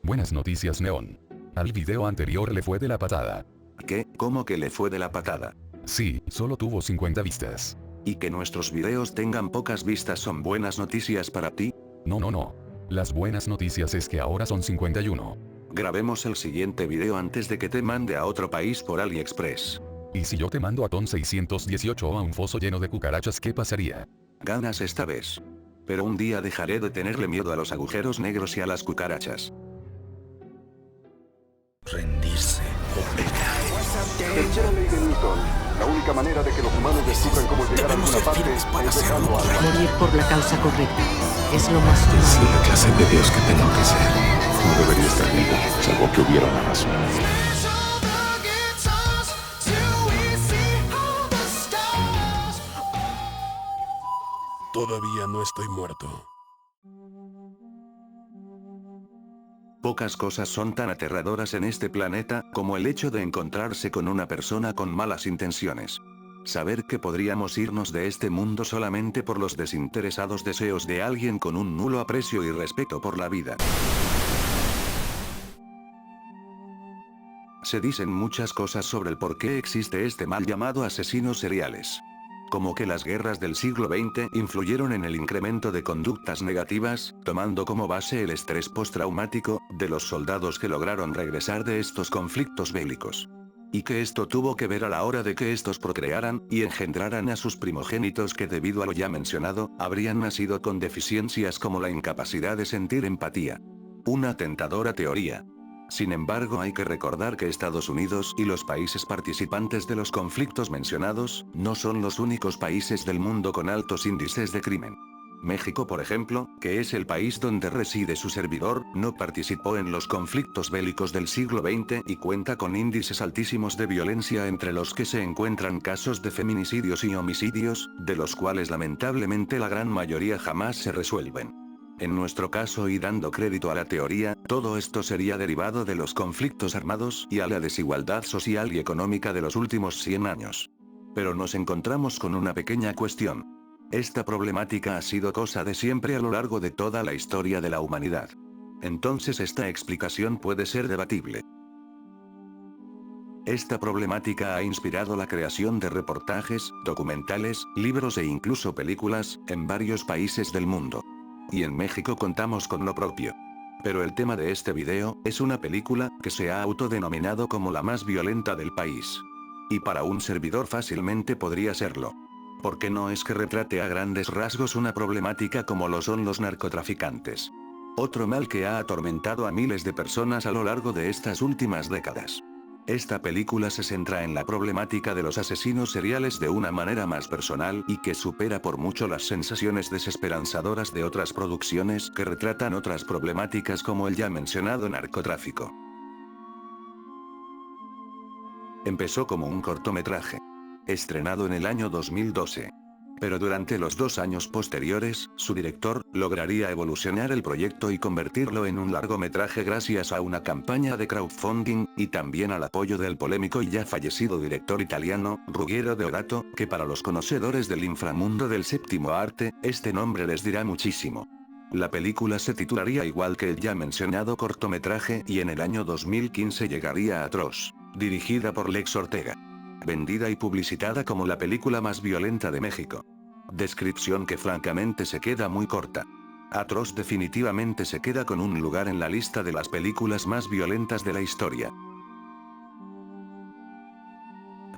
Buenas noticias, Neón. Al video anterior le fue de la patada. ¿Qué? ¿Cómo que le fue de la patada? Sí, solo tuvo 50 vistas. ¿Y que nuestros videos tengan pocas vistas son buenas noticias para ti? No. Las buenas noticias es que ahora son 51. Grabemos el siguiente video antes de que te mande a otro país por AliExpress. ¿Y si yo te mando a Ton 618 a un foso lleno de cucarachas, qué pasaría? Ganas esta vez. Pero un día dejaré de tenerle miedo a los agujeros negros y a las cucarachas. Rendirse o pecar. Tercera ley de Newton. La única manera de que los humanos descubran cómo llegar a Debemos alguna ser parte firmes para es hacerlo dejando algo. Morir por la causa correcta es lo más Es humano. la clase de Dios que tengo que ser. No debería estar vivo, salvo que hubiera una razón. Todavía no estoy muerto. Pocas cosas son tan aterradoras en este planeta como el hecho de encontrarse con una persona con malas intenciones. Saber que podríamos irnos de este mundo solamente por los desinteresados deseos de alguien con un nulo aprecio y respeto por la vida. Se dicen muchas cosas sobre el por qué existe este mal llamado asesinos seriales. Como que las guerras del siglo XX influyeron en el incremento de conductas negativas, tomando como base el estrés postraumático de los soldados que lograron regresar de estos conflictos bélicos. Y que esto tuvo que ver a la hora de que estos procrearan y engendraran a sus primogénitos que debido a lo ya mencionado, habrían nacido con deficiencias como la incapacidad de sentir empatía. Una tentadora teoría. Sin embargo, hay que recordar que Estados Unidos y los países participantes de los conflictos mencionados, no son los únicos países del mundo con altos índices de crimen. México, por ejemplo, que es el país donde reside su servidor, no participó en los conflictos bélicos del siglo XX y cuenta con índices altísimos de violencia entre los que se encuentran casos de feminicidios y homicidios, de los cuales lamentablemente la gran mayoría jamás se resuelven. En nuestro caso y dando crédito a la teoría, todo esto sería derivado de los conflictos armados y a la desigualdad social y económica de los últimos 100 años. Pero nos encontramos con una pequeña cuestión. Esta problemática ha sido cosa de siempre a lo largo de toda la historia de la humanidad. Entonces esta explicación puede ser debatible. Esta problemática ha inspirado la creación de reportajes, documentales, libros e incluso películas, en varios países del mundo. Y en México contamos con lo propio. Pero el tema de este video, es una película, que se ha autodenominado como la más violenta del país. Y para un servidor fácilmente podría serlo. Porque no es que retrate a grandes rasgos una problemática como lo son los narcotraficantes. Otro mal que ha atormentado a miles de personas a lo largo de estas últimas décadas. Esta película se centra en la problemática de los asesinos seriales de una manera más personal y que supera por mucho las sensaciones desesperanzadoras de otras producciones que retratan otras problemáticas como el ya mencionado narcotráfico. Empezó como un cortometraje, estrenado en el año 2012. Pero durante los 2 años posteriores, su director, lograría evolucionar el proyecto y convertirlo en un largometraje gracias a una campaña de crowdfunding, y también al apoyo del polémico y ya fallecido director italiano, Ruggero Deodato, que para los conocedores del inframundo del séptimo arte, este nombre les dirá muchísimo. La película se titularía igual que el ya mencionado cortometraje y en el año 2015 llegaría a Atroz, dirigida por Lex Ortega. Vendida y publicitada como la película más violenta de México. Descripción que francamente se queda muy corta. Atroz definitivamente se queda con un lugar en la lista de las películas más violentas de la historia.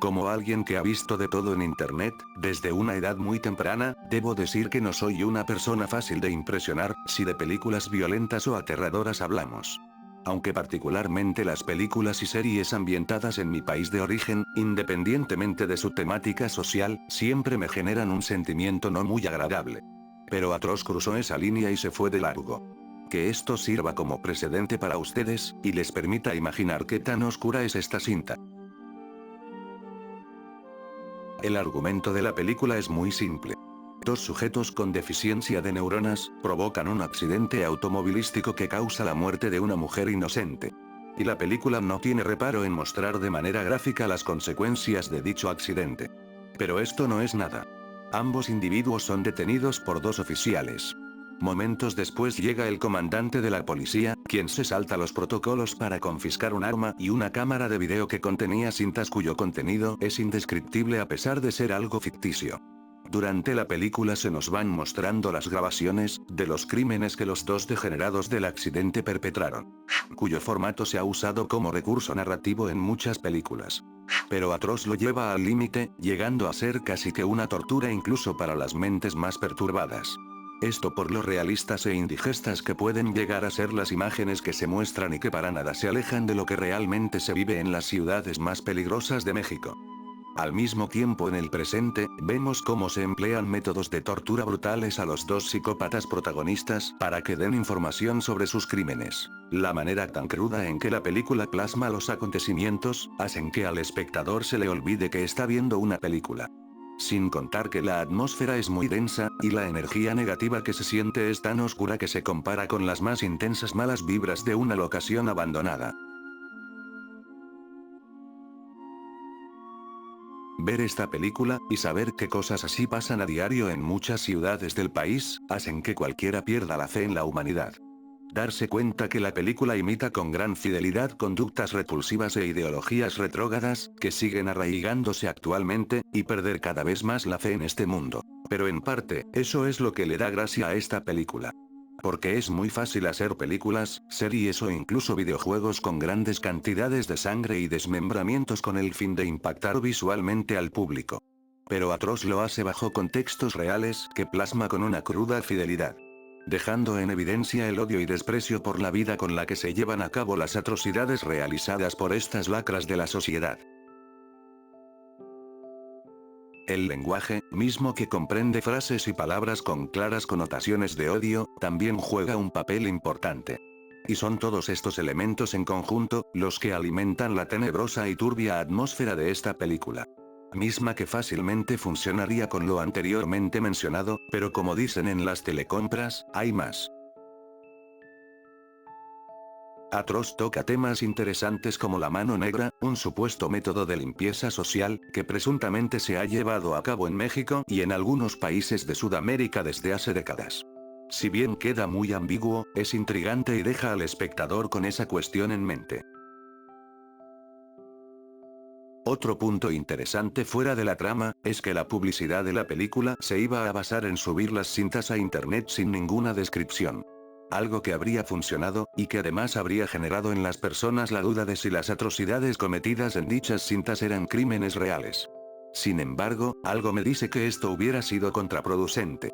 Como alguien que ha visto de todo en internet, desde una edad muy temprana, debo decir que no soy una persona fácil de impresionar, si de películas violentas o aterradoras hablamos. Aunque particularmente las películas y series ambientadas en mi país de origen, independientemente de su temática social, siempre me generan un sentimiento no muy agradable. Pero Atroz cruzó esa línea y se fue de largo. Que esto sirva como precedente para ustedes, y les permita imaginar qué tan oscura es esta cinta. El argumento de la película es muy simple. 2 sujetos con deficiencia de neuronas, provocan un accidente automovilístico que causa la muerte de una mujer inocente. Y la película no tiene reparo en mostrar de manera gráfica las consecuencias de dicho accidente. Pero esto no es nada. Ambos individuos son detenidos por 2 oficiales. Momentos después llega el comandante de la policía, quien se salta los protocolos para confiscar un arma y una cámara de video que contenía cintas cuyo contenido es indescriptible a pesar de ser algo ficticio. Durante la película se nos van mostrando las grabaciones de los crímenes que los dos degenerados del accidente perpetraron, cuyo formato se ha usado como recurso narrativo en muchas películas. Pero Atroz lo lleva al límite, llegando a ser casi que una tortura incluso para las mentes más perturbadas. Esto por lo realistas e indigestas que pueden llegar a ser las imágenes que se muestran y que para nada se alejan de lo que realmente se vive en las ciudades más peligrosas de México. Al mismo tiempo en el presente, vemos cómo se emplean métodos de tortura brutales a los dos psicópatas protagonistas para que den información sobre sus crímenes. La manera tan cruda en que la película plasma los acontecimientos, hacen que al espectador se le olvide que está viendo una película. Sin contar que la atmósfera es muy densa, y la energía negativa que se siente es tan oscura que se compara con las más intensas malas vibras de una locación abandonada. Ver esta película, y saber que cosas así pasan a diario en muchas ciudades del país, hacen que cualquiera pierda la fe en la humanidad. Darse cuenta que la película imita con gran fidelidad conductas repulsivas e ideologías retrógradas, que siguen arraigándose actualmente, y perder cada vez más la fe en este mundo. Pero en parte, eso es lo que le da gracia a esta película. Porque es muy fácil hacer películas, series o incluso videojuegos con grandes cantidades de sangre y desmembramientos con el fin de impactar visualmente al público. Pero Atroz lo hace bajo contextos reales que plasma con una cruda fidelidad, dejando en evidencia el odio y desprecio por la vida con la que se llevan a cabo las atrocidades realizadas por estas lacras de la sociedad. El lenguaje, mismo que comprende frases y palabras con claras connotaciones de odio, también juega un papel importante. Y son todos estos elementos en conjunto, los que alimentan la tenebrosa y turbia atmósfera de esta película. Misma que fácilmente funcionaría con lo anteriormente mencionado, pero como dicen en las telecompras, hay más. Atroz toca temas interesantes como la mano negra, un supuesto método de limpieza social, que presuntamente se ha llevado a cabo en México y en algunos países de Sudamérica desde hace décadas. Si bien queda muy ambiguo, es intrigante y deja al espectador con esa cuestión en mente. Otro punto interesante fuera de la trama, es que la publicidad de la película se iba a basar en subir las cintas a internet sin ninguna descripción. Algo que habría funcionado, y que además habría generado en las personas la duda de si las atrocidades cometidas en dichas cintas eran crímenes reales. Sin embargo, algo me dice que esto hubiera sido contraproducente.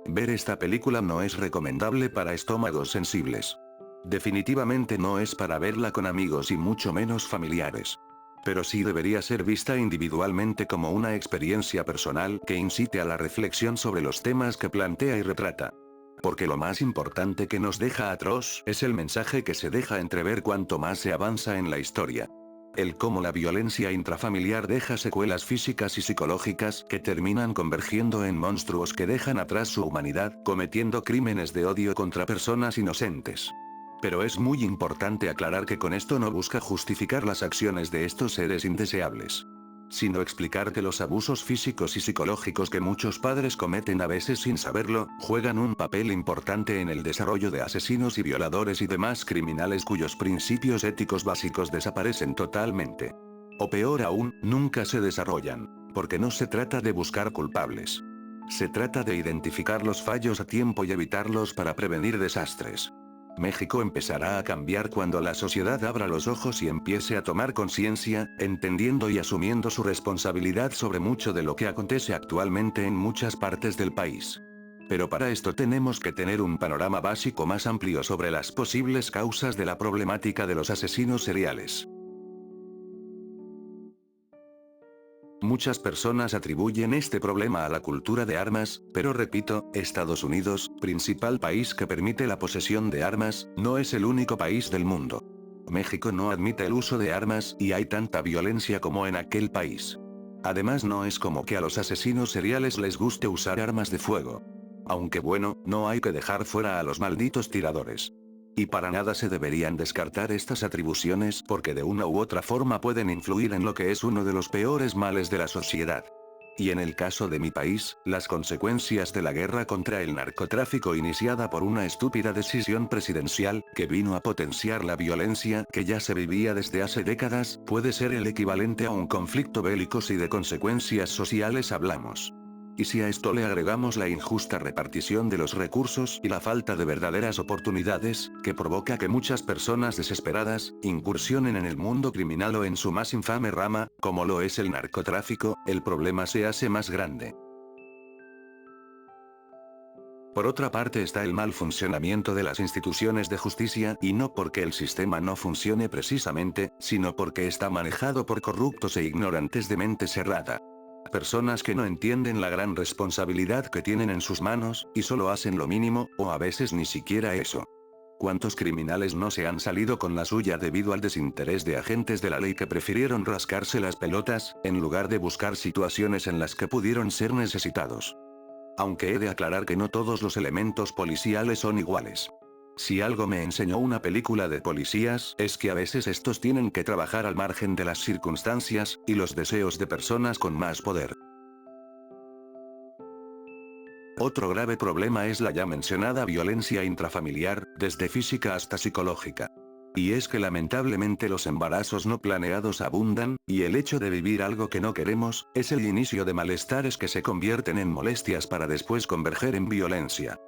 Ver esta película no es recomendable para estómagos sensibles. Definitivamente no es para verla con amigos y mucho menos familiares. Pero sí debería ser vista individualmente como una experiencia personal que incite a la reflexión sobre los temas que plantea y retrata. Porque lo más importante que nos deja Atroz es el mensaje que se deja entrever cuanto más se avanza en la historia. El cómo la violencia intrafamiliar deja secuelas físicas y psicológicas que terminan convergiendo en monstruos que dejan atrás su humanidad, cometiendo crímenes de odio contra personas inocentes. Pero es muy importante aclarar que con esto no busca justificar las acciones de estos seres indeseables, sino explicar que los abusos físicos y psicológicos que muchos padres cometen a veces sin saberlo, juegan un papel importante en el desarrollo de asesinos y violadores y demás criminales cuyos principios éticos básicos desaparecen totalmente. O peor aún, nunca se desarrollan, porque no se trata de buscar culpables. Se trata de identificar los fallos a tiempo y evitarlos para prevenir desastres. México empezará a cambiar cuando la sociedad abra los ojos y empiece a tomar conciencia, entendiendo y asumiendo su responsabilidad sobre mucho de lo que acontece actualmente en muchas partes del país. Pero para esto tenemos que tener un panorama básico más amplio sobre las posibles causas de la problemática de los asesinos seriales. Muchas personas atribuyen este problema a la cultura de armas, pero repito, Estados Unidos, principal país que permite la posesión de armas, no es el único país del mundo. México no admite el uso de armas y hay tanta violencia como en aquel país. Además no es como que a los asesinos seriales les guste usar armas de fuego. Aunque bueno, no hay que dejar fuera a los malditos tiradores. Y para nada se deberían descartar estas atribuciones porque de una u otra forma pueden influir en lo que es uno de los peores males de la sociedad. Y en el caso de mi país, las consecuencias de la guerra contra el narcotráfico iniciada por una estúpida decisión presidencial, que vino a potenciar la violencia que ya se vivía desde hace décadas, puede ser el equivalente a un conflicto bélico si de consecuencias sociales hablamos. Y si a esto le agregamos la injusta repartición de los recursos y la falta de verdaderas oportunidades, que provoca que muchas personas desesperadas, incursionen en el mundo criminal o en su más infame rama, como lo es el narcotráfico, el problema se hace más grande. Por otra parte está el mal funcionamiento de las instituciones de justicia, y no porque el sistema no funcione precisamente, sino porque está manejado por corruptos e ignorantes de mente cerrada. Personas que no entienden la gran responsabilidad que tienen en sus manos, y solo hacen lo mínimo, o a veces ni siquiera eso. ¿Cuántos criminales no se han salido con la suya debido al desinterés de agentes de la ley que prefirieron rascarse las pelotas, en lugar de buscar situaciones en las que pudieron ser necesitados? Aunque he de aclarar que no todos los elementos policiales son iguales. Si algo me enseñó una película de policías, es que a veces estos tienen que trabajar al margen de las circunstancias, y los deseos de personas con más poder. Otro grave problema es la ya mencionada violencia intrafamiliar, desde física hasta psicológica. Y es que lamentablemente los embarazos no planeados abundan, y el hecho de vivir algo que no queremos, es el inicio de malestares que se convierten en molestias para después converger en violencia.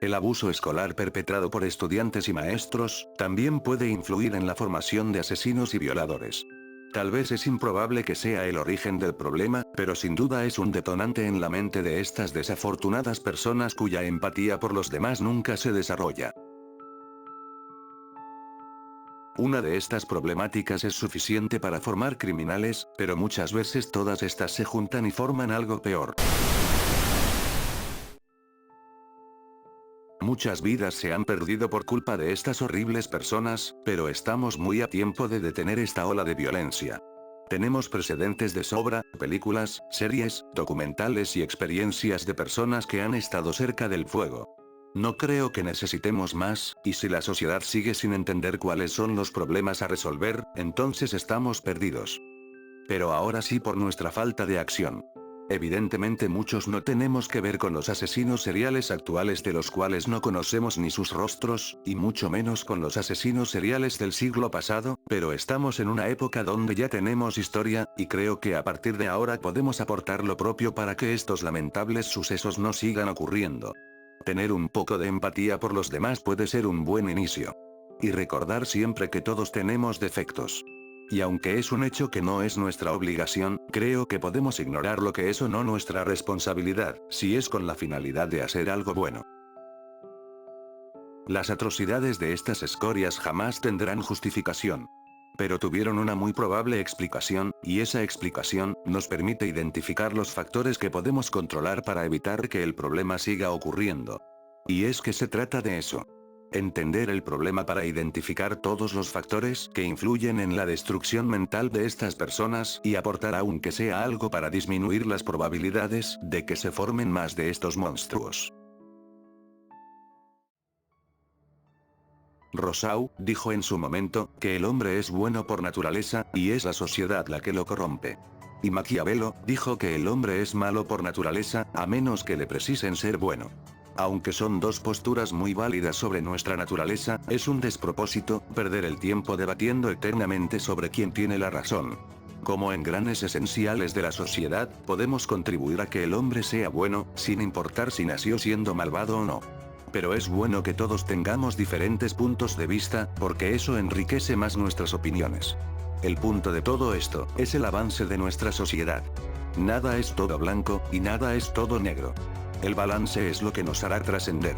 El abuso escolar perpetrado por estudiantes y maestros, también puede influir en la formación de asesinos y violadores. Tal vez es improbable que sea el origen del problema, pero sin duda es un detonante en la mente de estas desafortunadas personas cuya empatía por los demás nunca se desarrolla. Una de estas problemáticas es suficiente para formar criminales, pero muchas veces todas estas se juntan y forman algo peor. Muchas vidas se han perdido por culpa de estas horribles personas, pero estamos muy a tiempo de detener esta ola de violencia. Tenemos precedentes de sobra, películas, series, documentales y experiencias de personas que han estado cerca del fuego. No creo que necesitemos más, y si la sociedad sigue sin entender cuáles son los problemas a resolver, entonces estamos perdidos. Pero ahora sí por nuestra falta de acción. Evidentemente muchos no tenemos que ver con los asesinos seriales actuales de los cuales no conocemos ni sus rostros, y mucho menos con los asesinos seriales del siglo pasado, pero estamos en una época donde ya tenemos historia, y creo que a partir de ahora podemos aportar lo propio para que estos lamentables sucesos no sigan ocurriendo. Tener un poco de empatía por los demás puede ser un buen inicio. Y recordar siempre que todos tenemos defectos. Y aunque es un hecho que no es nuestra obligación, creo que podemos ignorar lo que es o no nuestra responsabilidad, si es con la finalidad de hacer algo bueno. Las atrocidades de estas escorias jamás tendrán justificación. Pero tuvieron una muy probable explicación, y esa explicación nos permite identificar los factores que podemos controlar para evitar que el problema siga ocurriendo. Y es que se trata de eso. Entender el problema para identificar todos los factores que influyen en la destrucción mental de estas personas y aportar aunque sea algo para disminuir las probabilidades de que se formen más de estos monstruos. Rousseau dijo en su momento que el hombre es bueno por naturaleza, y es la sociedad la que lo corrompe. Y Maquiavelo dijo que el hombre es malo por naturaleza, a menos que le precisen ser bueno. Aunque son dos posturas muy válidas sobre nuestra naturaleza, es un despropósito perder el tiempo debatiendo eternamente sobre quién tiene la razón. Como engranes esenciales de la sociedad, podemos contribuir a que el hombre sea bueno, sin importar si nació siendo malvado o no. Pero es bueno que todos tengamos diferentes puntos de vista, porque eso enriquece más nuestras opiniones. El punto de todo esto es el avance de nuestra sociedad. Nada es todo blanco, y nada es todo negro. El balance es lo que nos hará trascender.